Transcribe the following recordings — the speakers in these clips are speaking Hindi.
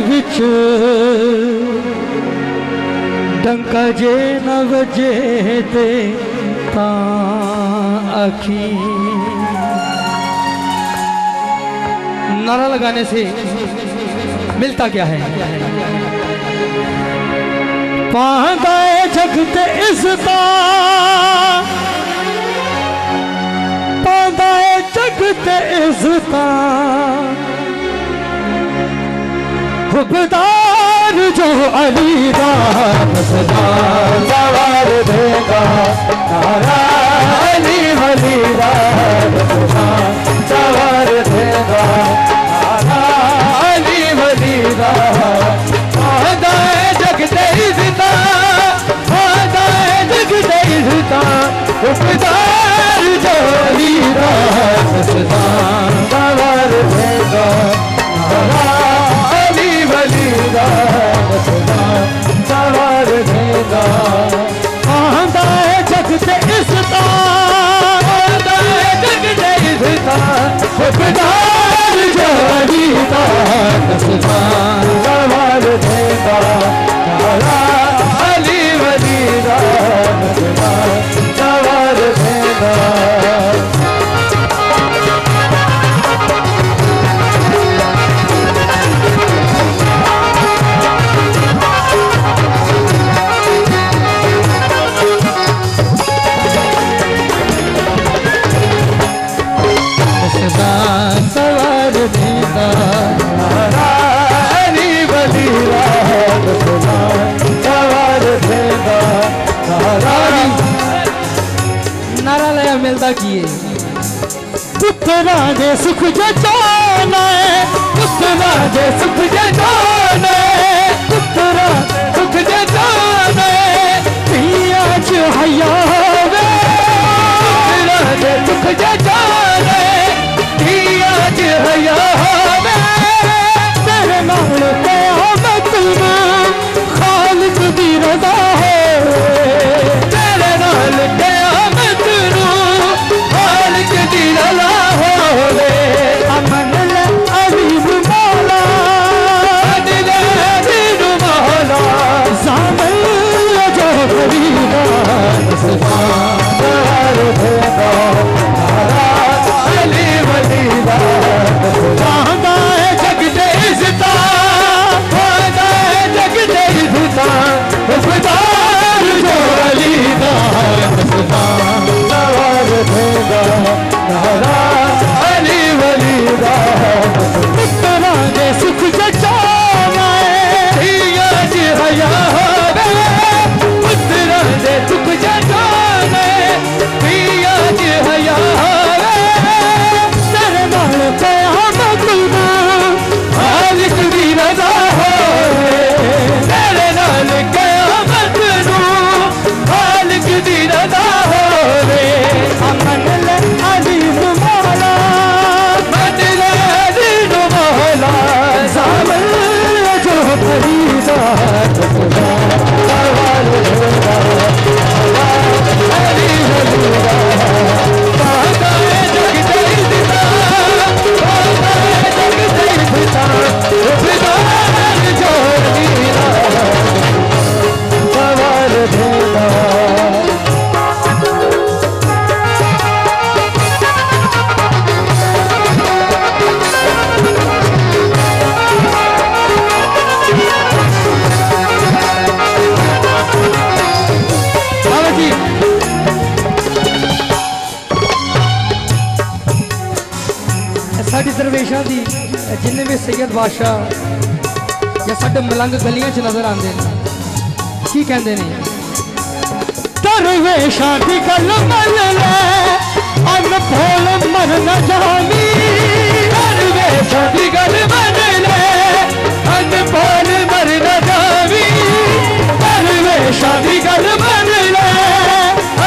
विच डंका जे न वजे ते आखी। नारा लगाने से मिलता क्या है? पांदाए जगते इज़्ज़ता, पांदाए जगते इज़्ज़ता, हुब्बदार जो अली दा सदा सवार देगा, नारा अली वली दा सदा सवार देगा, नारा अली वली दा। पांदाए जगते इज़्ज़ता, पांदाए जगते इज़्ज़ता, हुब्बदार जो अली दा सदा सवार देगा, नारा सवार देगा। आंदाए जगते इज़्ज़ता, आंदाए जगते इज़्ज़ता, हुब्बदार जो अली दा सदा सवार देगा, नारा अली वली दा सदा सवार देगा। सवार देगा, नारा अली वली दा सवार देगा, नारा लया मिलता किए। पुत्रा दे सुख जचाना है, पुत्रा दे सुख जचाना है, पुत्रा सुख जचाना है, पिया च हया वे, पुत्रा दे सुख जचाना है, पिया च हया वे, तेरे नाल क़यामत में खालिक दी रज़ा है, तेरे नाल क़यामत में खालिक दी रज़ा होवे। अमन ले अलीम मौला, अमन ले अलीम मौला, ज़ामन जो फरीदा सदा सवार देगा, नारा अली वली दा। पांदाए जगते इज़्ज़ता, पांदाए जगते इज़्ज़ता, हुब्बदार जो अली दा सदा सवार देगा, नारा अली वली दा। पुत्रा दे सुख जचाना है, पिया च हया वे, पुत्रा दे सुख जचाना है, पिया च हया वे, तेरे नाल क़यामत में खालिक दी रज़ा होवे, तेरे नाल क़यामत में खालिक दी रज़ा होवे। अमन ले अलीम मौला, अमन ले अलीम मौला, ज़ामन जो फरीदा सदा सवार देगा, अली वली दा। पांदाए जगते इज़्ज़ता, पांदाए जगते इज़्ज़ता, हुब्बदार जो अली दा सवार देगा। साड़ी दरवेशा दी जिन्ने भी सैयद बादशाह या साडे मलंग गलियां च नजर आते हैं, की कहते हैं? दरवेशा दी गल मन ले, अनभोल मर न जावी, दरवेशा दी गल मन ले, अनभोल मर न जावी, दरवेशा दी गल मन ले,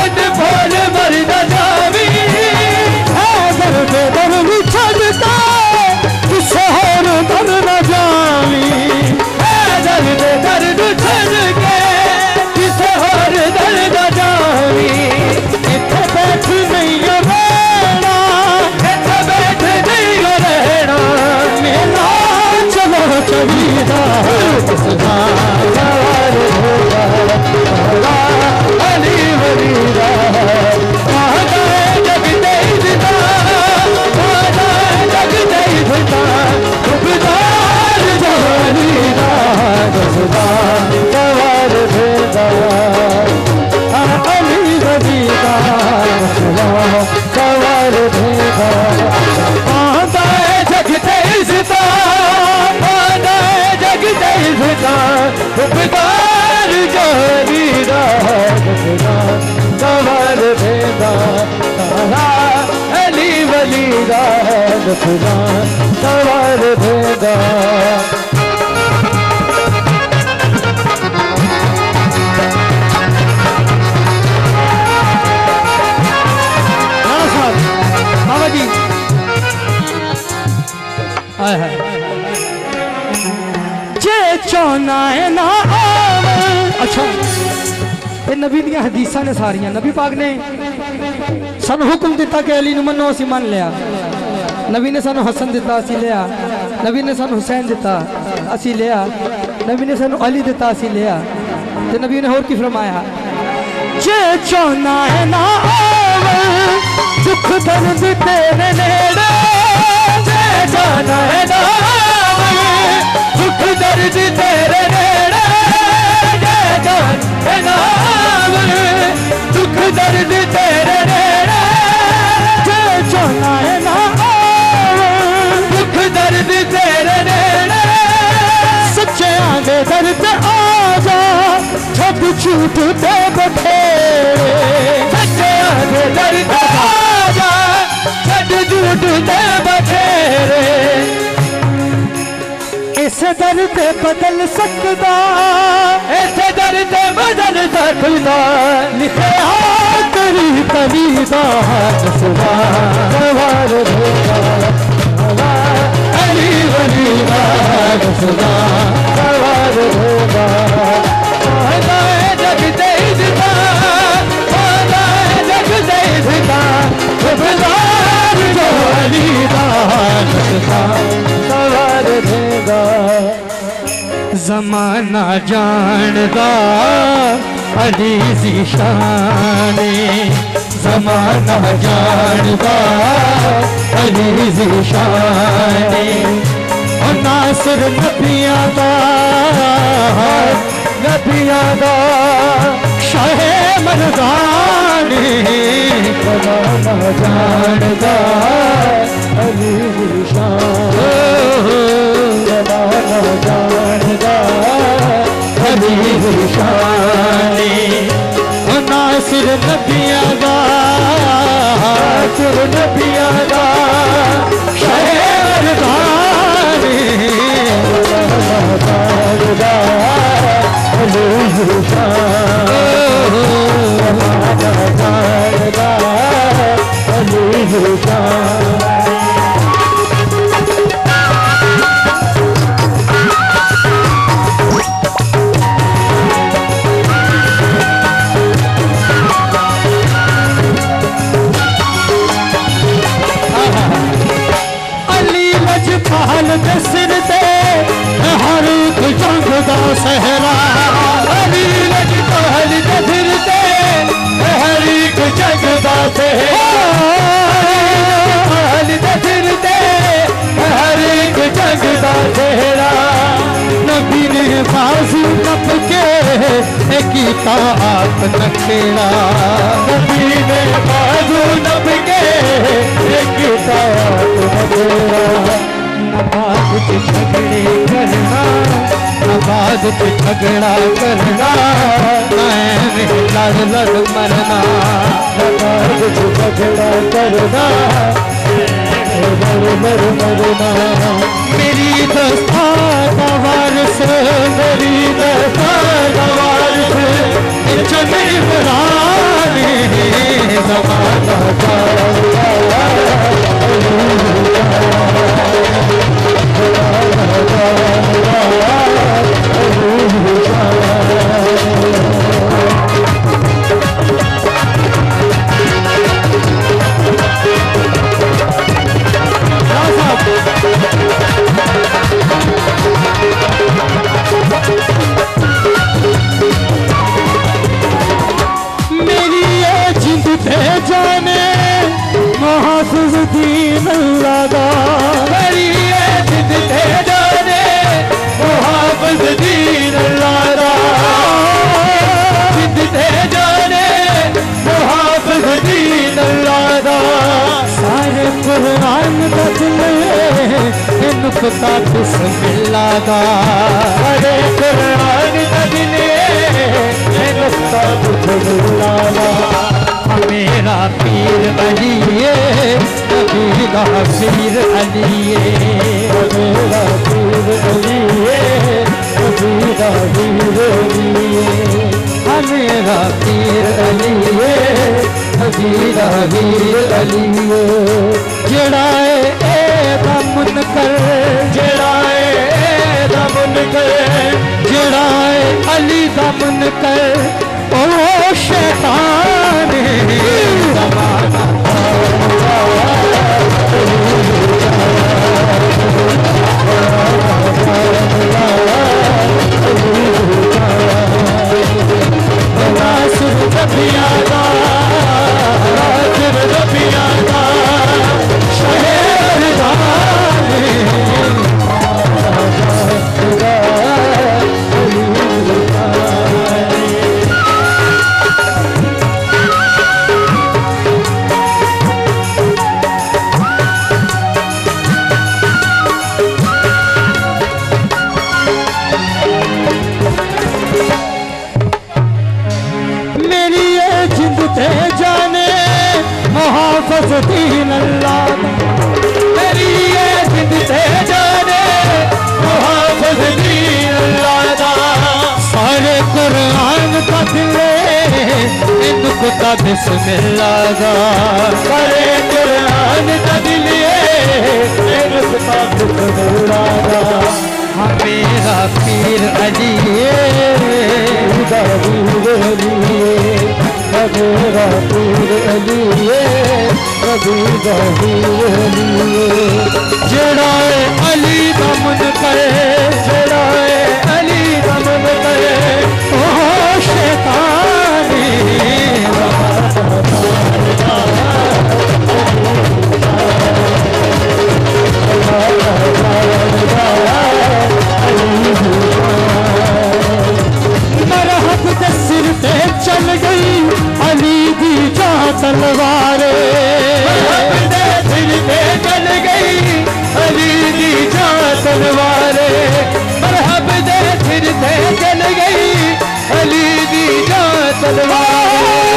अनभोल मर न जावी, दर दर छड़ता किसे होर दर न जावी, दर दर छड़ के किसे होर दर न जावी। इत्थे बैठ नहीं रहना, इत्थे बैठ खुदा सवार देगा तारा अली वली दा खुदा सवार देगा बाबा जी जे चाहना है ना अच्छा ये नबी दियां हदीसां ने सारियां नबी पाक ने सानू हुक्म दिता कि अली नूं मन्नो असीं मन लिया नबी ने सानू हसन दिता असीं लिया नबी ने सानू हुसैन दिता असीं लिया नबी ने सानू अली दिता असीं लिया ते नबी ने होर की फरमाया जे चाहना है ना दुख दर्द तेरे नेड़े जे जाना है ना दुख दर्द तेरे नेड़े जे जाना है ना दुख दर्द तेरे नेड़े जे जाना है ना दुख दर्द तेरे नेड़े सच्चे आंदे दर्द आजा छप छूट दे बखेड़े सच्चे आंदे दर्द झूठ दे बखेरे इस दर्द बदल सकदा इस दर्द बदल सकदा लिखे तेरी तली दा सुबह सवार देगा अली वली दा सुबह सवार देगा जग दे दिता जग दे दिता सवार देगा जमाना जानदा अली दी शाने जमाना जानदा अली दी शाने नासर नबियां दा शाहे मर्दाने जमाना जानदा अली दी शान जमाना जानदा अली दी शान नासिर नबियां दा शहर दाने जानदा अली दी शान जानदा अली दी शान दे सिर ते हर एक जंग दा सहरा अली लजपाल दे सिर ते हर एक जंग दा सहरा अली दे सिर ते हर एक जंग दा सहरा नबी ने बाजू नप के कीता आप नखेड़ा नबी ने बाजू नप के कीता आप नखेड़ा नबाद पे झगड़े करना नबाद पे झगड़ा करना लड़ लड़ मरना नबाद पे झगड़ा करना मर मर मरना मेरी दस्तार वारिस मेरी दस्तार वारिस चले बराने ज़माना मेरी ये जिंद पे जाने मुहाफ़िज़ दीन अल्लाह दा मेरी ये जिंद पे जाने मुहाफ़िज़ दीन अल्लाह दा जिंद पे जाने मुहाफ़िज़ दीन अल्लाह दा सारे कुरान बदले नुक्ता बिस्मिल्लाह दा सारे कुरान बदले रखता कुछ लाला मेरा पीर अली नबी का पीर अली मेरा पीर अली नबी का पीर अली मेरा पीर अली नबी का पीर अली जड़ा दा मुनकर जड़ा दा मुनकर जड़ा अली दा मुनकर ओ शैतान जमाना दीन अल्लाह मेरी ये जिंद से जाने मुहाफ़िज़ दीन अल्लाह दा सारे कुरान का दिले इनको का बिस्मिल्लाह दा सारे कुरान का दिले इनको का बिस्मिल्लाह दा मेरा पीर अली मेरा पीर अली नबी दा पीर अली जड़ा अली दा मुनकर जड़ा अली दा मुनकर ओ शैतान मरहब दे सिर ते चल गई अली दी जा तलवार सिर पे चल गई अली दी जा तलवार मरहब दे सिर पे चल गई अली दी जा तलवार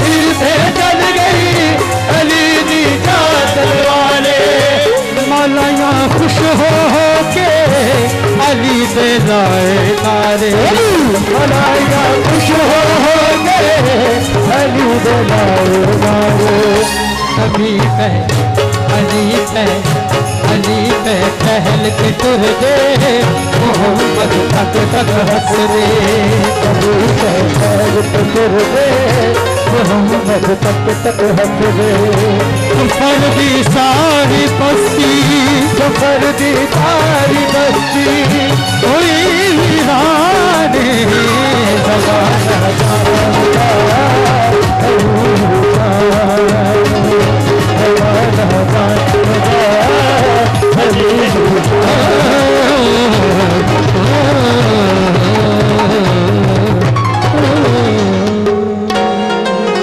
सिर पे चल गई अली दी जा तलवार मौलाया खुश हो के अली दे लाए नारे मौलाया खुश हो गए अली दे लाए नारे नबी पे अली पे अली पे पहल के तुर दे मोहम्मद तक तक हंस रे अली पे पहल के तुर दे मोहम्मद तक तक हंस रे फर दी सारी बस्ती सफर दी सारी बस्ती कोई वीराने जमाना